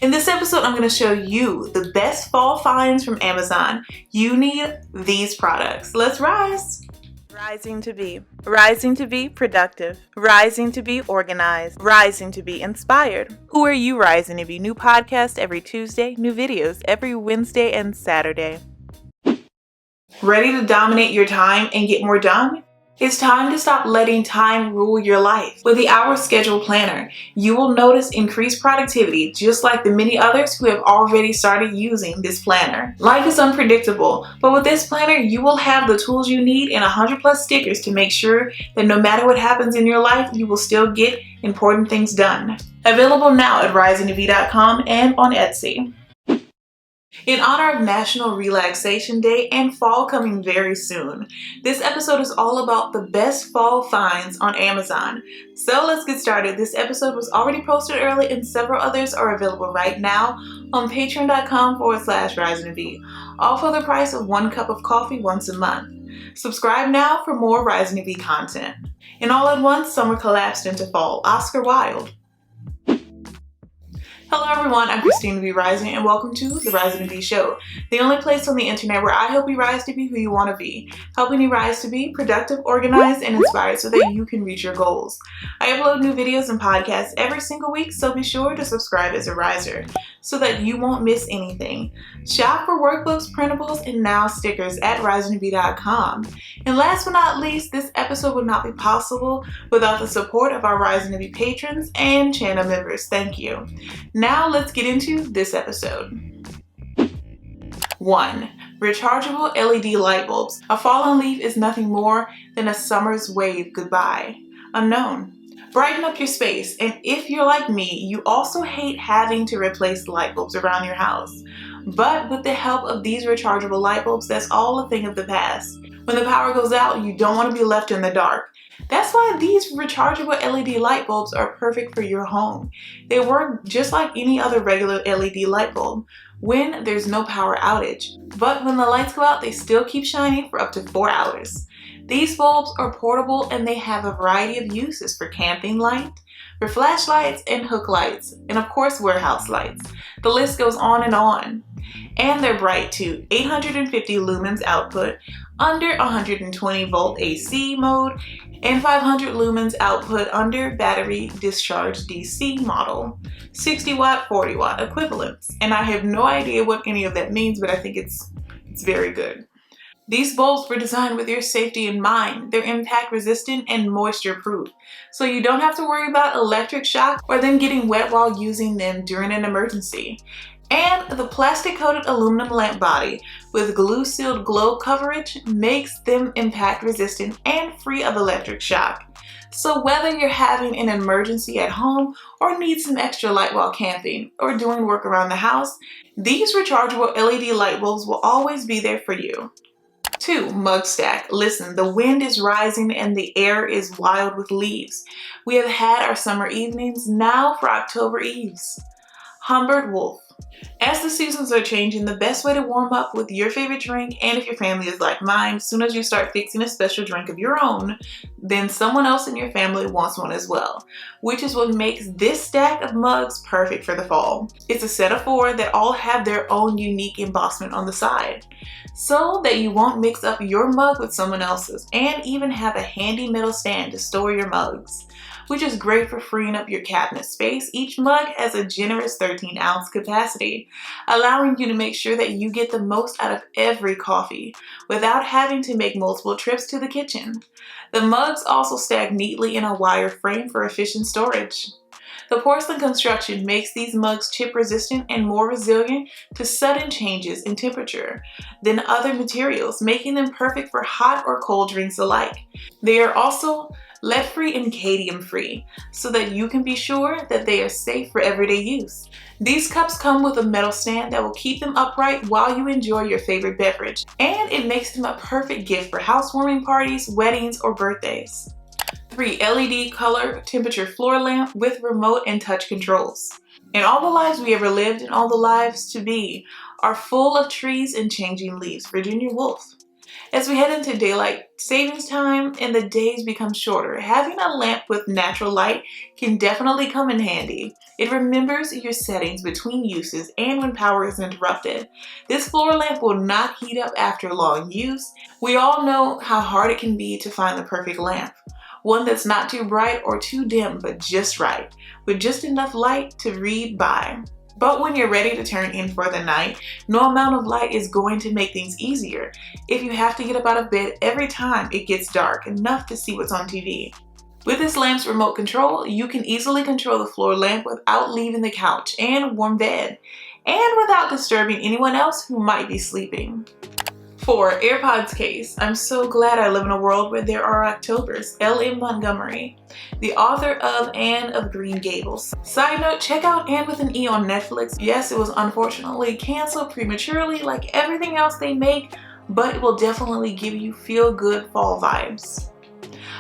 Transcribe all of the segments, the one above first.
In this episode, I'm going to show you the best fall finds from Amazon. You need these products. Let's rise. Rising to be. Rising to be productive. Rising to be organized. Rising to be inspired. Who are you rising to be? New podcast every Tuesday, new videos every Wednesday and Saturday. Ready to dominate your time and get more done? It's time to stop letting time rule your life. With the Hour Schedule Planner, you will notice increased productivity just like the many others who have already started using this planner. Life is unpredictable, but with this planner, you will have the tools you need and 100+ stickers to make sure that no matter what happens in your life, you will still get important things done. Available now at risingtobe.com and on Etsy. In honor of National Relaxation Day and fall coming very soon, this episode is all about the best fall finds on Amazon. So let's get started. This episode was already posted early and several others are available right now on patreon.com/risingtobe, all for the price of 1 cup of coffee once a month. Subscribe now for more Rising to Be content. And all at once, summer collapsed into fall. Oscar Wilde. Hello everyone, I'm Christina B Rising and welcome to the Rising to Be Show, the only place on the internet where I help you rise to be who you want to be, helping you rise to be productive, organized, and inspired so that you can reach your goals. I upload new videos and podcasts every single week, so be sure to subscribe as a riser so that you won't miss anything. Shop for workbooks, printables, and now stickers at risingtobe.com. And last but not least, this episode would not be possible without the support of our Rising to Be patrons and channel members. Thank you. Now let's get into this episode. 1. Rechargeable LED Lightbulbs. A fallen leaf is nothing more than a summer's wave goodbye. Unknown. Brighten up your space, and if you're like me, you also hate having to replace light bulbs around your house. But with the help of these rechargeable light bulbs, that's all a thing of the past. When the power goes out, you don't want to be left in the dark. That's why these rechargeable LED light bulbs are perfect for your home. They work just like any other regular LED light bulb when there's no power outage. But when the lights go out, they still keep shining for up to 4 hours. These bulbs are portable and they have a variety of uses for camping light, for flashlights and hook lights, and of course warehouse lights. The list goes on. And they're bright too. 850 lumens output, under 120 volt AC mode, and 500 lumens output under battery discharge DC model. 60 watt, 40 watt equivalents. And I have no idea what any of that means, but I think it's very good. These bulbs were designed with your safety in mind. They're impact resistant and moisture proof, so you don't have to worry about electric shock or them getting wet while using them during an emergency. And the plastic coated aluminum lamp body with glue sealed glow coverage makes them impact resistant and free of electric shock. So whether you're having an emergency at home or need some extra light while camping or doing work around the house, these rechargeable LED light bulbs will always be there for you. 2. Mug stack. Listen, the wind is rising and the air is wild with leaves. We have had our summer evenings, now for October eves. Humbert Wolf. As the seasons are changing, the best way to warm up with your favorite drink, and if your family is like mine, as soon as you start fixing a special drink of your own, then someone else in your family wants one as well, which is what makes this stack of mugs perfect for the fall. It's a set of 4 that all have their own unique embossment on the side, so that you won't mix up your mug with someone else's, and even have a handy metal stand to store your mugs, which is great for freeing up your cabinet space. Each mug has a generous 13-ounce capacity, allowing you to make sure that you get the most out of every coffee without having to make multiple trips to the kitchen. The mugs also stack neatly in a wire frame for efficient storage. The porcelain construction makes these mugs chip resistant and more resilient to sudden changes in temperature than other materials, making them perfect for hot or cold drinks alike. They are also lead-free and cadmium-free, so that you can be sure that they are safe for everyday use. These cups come with a metal stand that will keep them upright while you enjoy your favorite beverage, and it makes them a perfect gift for housewarming parties, weddings, or birthdays. 3. LED color temperature floor lamp with remote and touch controls. And all the lives we ever lived and all the lives to be are full of trees and changing leaves. Virginia Woolf. As we head into daylight savings time and the days become shorter. Having a lamp with natural light can definitely come in handy. It remembers your settings between uses and when power is interrupted. This floor lamp will not heat up after long use. We all know how hard it can be to find the perfect lamp. One that's not too bright or too dim, but just right, with just enough light to read by. But when you're ready to turn in for the night, no amount of light is going to make things easier if you have to get up out of bed every time it gets dark enough to see what's on TV. With this lamp's remote control, you can easily control the floor lamp without leaving the couch and warm bed, and without disturbing anyone else who might be sleeping. 4. Airpods case. I'm so glad I live in a world where there are Octobers. L.M. Montgomery, the author of Anne of Green Gables. Side note, check out Anne with an E on Netflix. Yes, it was unfortunately canceled prematurely like everything else they make, but it will definitely give you feel-good fall vibes.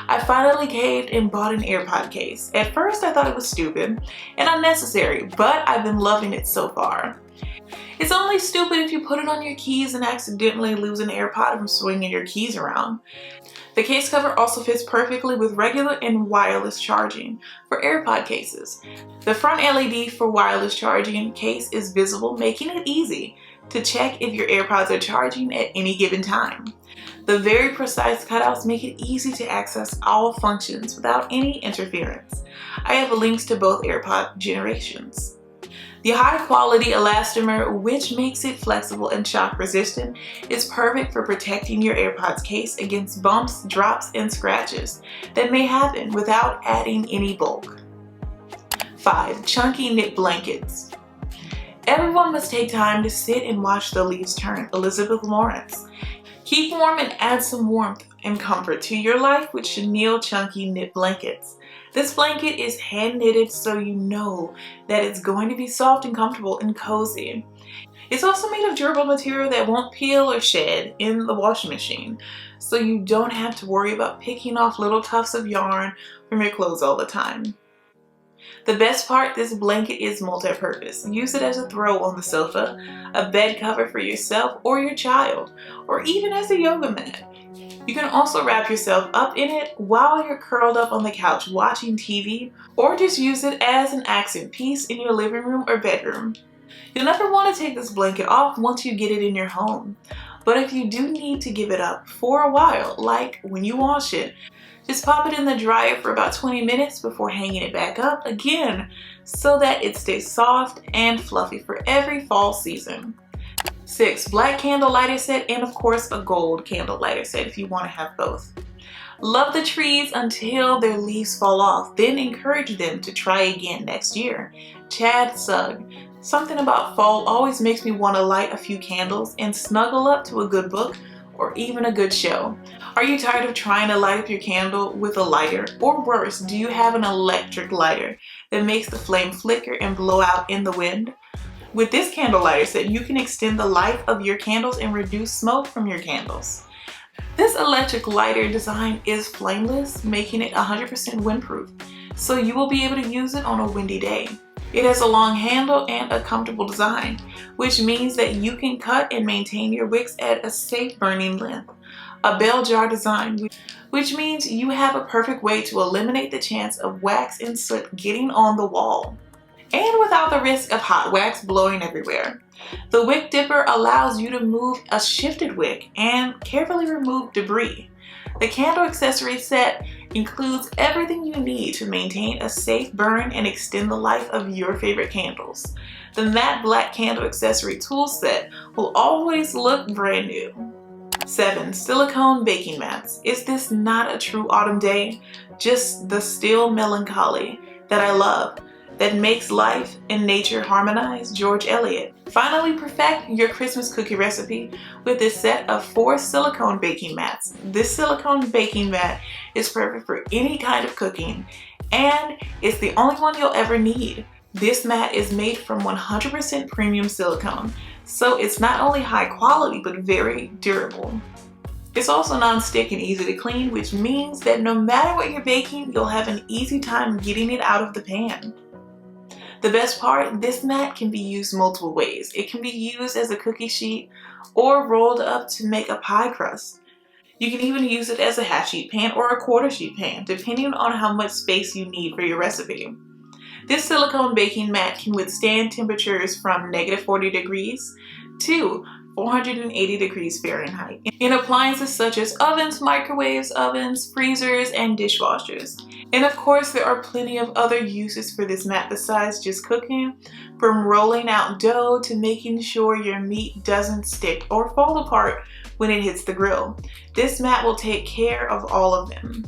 I finally caved and bought an AirPod case. At first I thought it was stupid and unnecessary, but I've been loving it so far. It's only stupid if you put it on your keys and accidentally lose an AirPod from swinging your keys around. The case cover also fits perfectly with regular and wireless charging for AirPod cases. The front LED for wireless charging case is visible, making it easy to check if your AirPods are charging at any given time. The very precise cutouts make it easy to access all functions without any interference. I have links to both AirPod generations. The high quality elastomer, which makes it flexible and shock resistant, is perfect for protecting your AirPods case against bumps, drops, and scratches that may happen without adding any bulk. 5. Chunky knit blankets. Everyone must take time to sit and watch the leaves turn. Elizabeth Lawrence. Keep warm and add some warmth and comfort to your life with chenille chunky knit blankets. This blanket is hand knitted, so you know that it's going to be soft and comfortable and cozy. It's also made of durable material that won't peel or shed in the washing machine, so you don't have to worry about picking off little tufts of yarn from your clothes all the time. The best part, this blanket is multi-purpose. Use it as a throw on the sofa, a bed cover for yourself or your child, or even as a yoga mat. You can also wrap yourself up in it while you're curled up on the couch watching TV, or just use it as an accent piece in your living room or bedroom. You'll never want to take this blanket off once you get it in your home, but if you do need to give it up for a while, like when you wash it, just pop it in the dryer for about 20 minutes before hanging it back up again so that it stays soft and fluffy for every fall season. 6. Black candle lighter set, and of course a gold candle lighter set if you want to have both. Love the trees until their leaves fall off, then encourage them to try again next year. Chad Sugg. Something about fall always makes me want to light a few candles and snuggle up to a good book or even a good show. Are you tired of trying to light up your candle with a lighter? Or worse, do you have an electric lighter that makes the flame flicker and blow out in the wind? With this candle lighter set, you can extend the life of your candles and reduce smoke from your candles. This electric lighter design is flameless, making it 100% windproof, so you will be able to use it on a windy day. It has a long handle and a comfortable design, which means that you can cut and maintain your wicks at a safe burning length. A bell jar design, which means you have a perfect way to eliminate the chance of wax and soot getting on the wall, and without the risk of hot wax blowing everywhere. The wick dipper allows you to move a shifted wick and carefully remove debris. The candle accessory set includes everything you need to maintain a safe burn and extend the life of your favorite candles. The matte black candle accessory tool set will always look brand new. 7. Silicone baking mats. Is this not a true autumn day? Just the still melancholy that I love, that makes life and nature harmonize. George Eliot. Finally perfect your Christmas cookie recipe with this set of 4 silicone baking mats. This silicone baking mat is perfect for any kind of cooking, and it's the only one you'll ever need. This mat is made from 100% premium silicone, so it's not only high quality but very durable. It's also non-stick and easy to clean, which means that no matter what you're baking, you'll have an easy time getting it out of the pan. The best part, this mat can be used multiple ways. It can be used as a cookie sheet or rolled up to make a pie crust. You can even use it as a half sheet pan or a quarter sheet pan, depending on how much space you need for your recipe. This silicone baking mat can withstand temperatures from -40 degrees to 480 degrees Fahrenheit in appliances such as ovens, microwaves, ovens, freezers, and dishwashers. And of course, there are plenty of other uses for this mat besides just cooking, from rolling out dough to making sure your meat doesn't stick or fall apart when it hits the grill. This mat will take care of all of them.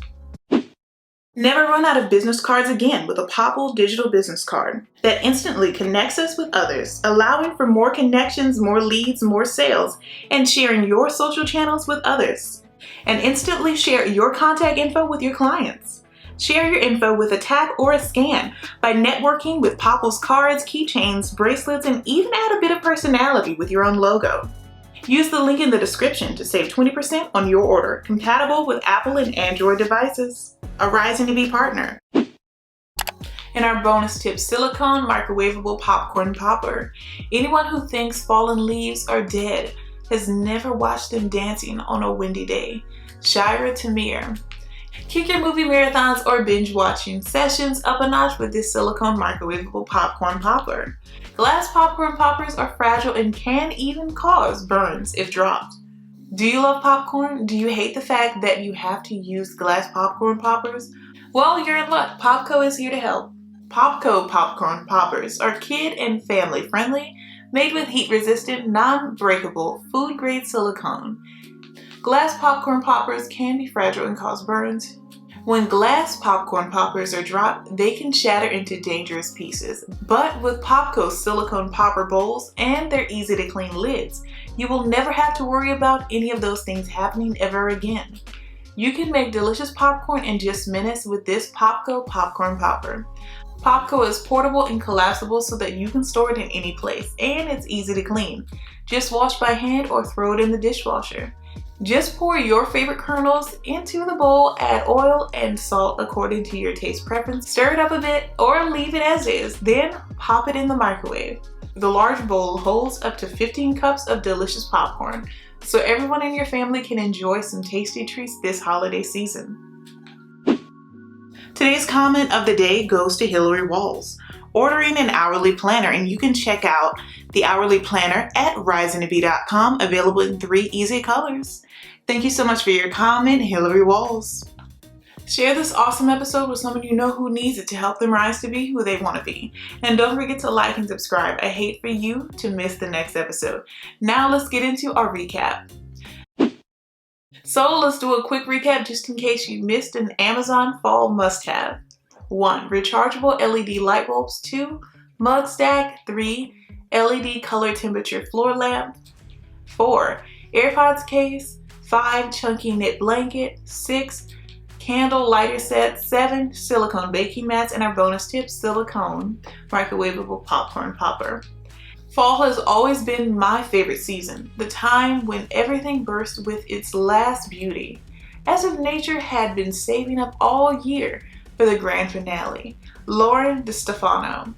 Never run out of business cards again with a Popl digital business card that instantly connects us with others, allowing for more connections, more leads, more sales, and sharing your social channels with others. And instantly share your contact info with your clients. Share your info with a tap or a scan by networking with Popl's cards, keychains, bracelets, and even add a bit of personality with your own logo. Use the link in the description to save 20% on your order, compatible with Apple and Android devices. A Rising partner. In our bonus tip, silicone microwavable popcorn popper. Anyone who thinks fallen leaves are dead has never watched them dancing on a windy day. Shira Tamir. Kick your movie marathons or binge watching sessions up a notch with this silicone microwavable popcorn popper. Glass popcorn poppers are fragile and can even cause burns if dropped. Do you love popcorn? Do you hate the fact that you have to use glass popcorn poppers? Well, you're in luck. Popco is here to help. Popco popcorn poppers are kid and family friendly, made with heat-resistant, non-breakable, food-grade silicone. Glass popcorn poppers can be fragile and cause burns. When glass popcorn poppers are dropped, they can shatter into dangerous pieces. But with Popco's silicone popper bowls and their easy-to-clean lids, you will never have to worry about any of those things happening ever again. You can make delicious popcorn in just minutes with this Popco popcorn popper. Popco is portable and collapsible so that you can store it in any place, and it's easy to clean. Just wash by hand or throw it in the dishwasher. Just pour your favorite kernels into the bowl, add oil and salt according to your taste preference, stir it up a bit or leave it as is, then pop it in the microwave. The large bowl holds up to 15 cups of delicious popcorn, so everyone in your family can enjoy some tasty treats this holiday season. Today's comment of the day goes to Hillary Walls. Ordering an hourly planner, and you can check out the hourly planner at risingtobe.com, available in 3 easy colors. Thank you so much for your comment, Hillary Walls. Share this awesome episode with someone you know who needs it to help them rise to be who they want to be. And don't forget to like and subscribe. I hate for you to miss the next episode. Now let's get into our recap. So let's do a quick recap just in case you missed an Amazon fall must-have. 1. Rechargeable LED light bulbs. 2. Mug stack. 3. LED color temperature floor lamp. 4. Airpods case. 5. Chunky knit blanket. 6. Candle lighter set. 7. Silicone baking mats. And our bonus tip, silicone microwavable popcorn popper. Fall has always been my favorite season, the time when everything bursts with its last beauty, as if nature had been saving up all year for the grand finale. Lauren DeStefano.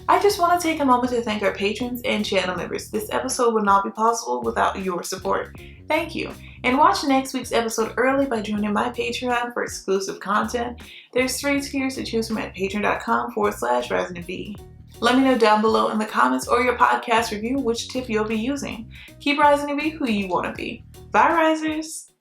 I just want to take a moment to thank our patrons and channel members. This episode would not be possible without your support. Thank you. And watch next week's episode early by joining my Patreon for exclusive content. There's 3 tiers to choose from at patreon.com/risingtobe. Let me know down below in the comments or your podcast review which tip you'll be using. Keep rising to be who you want to be. Bye, risers!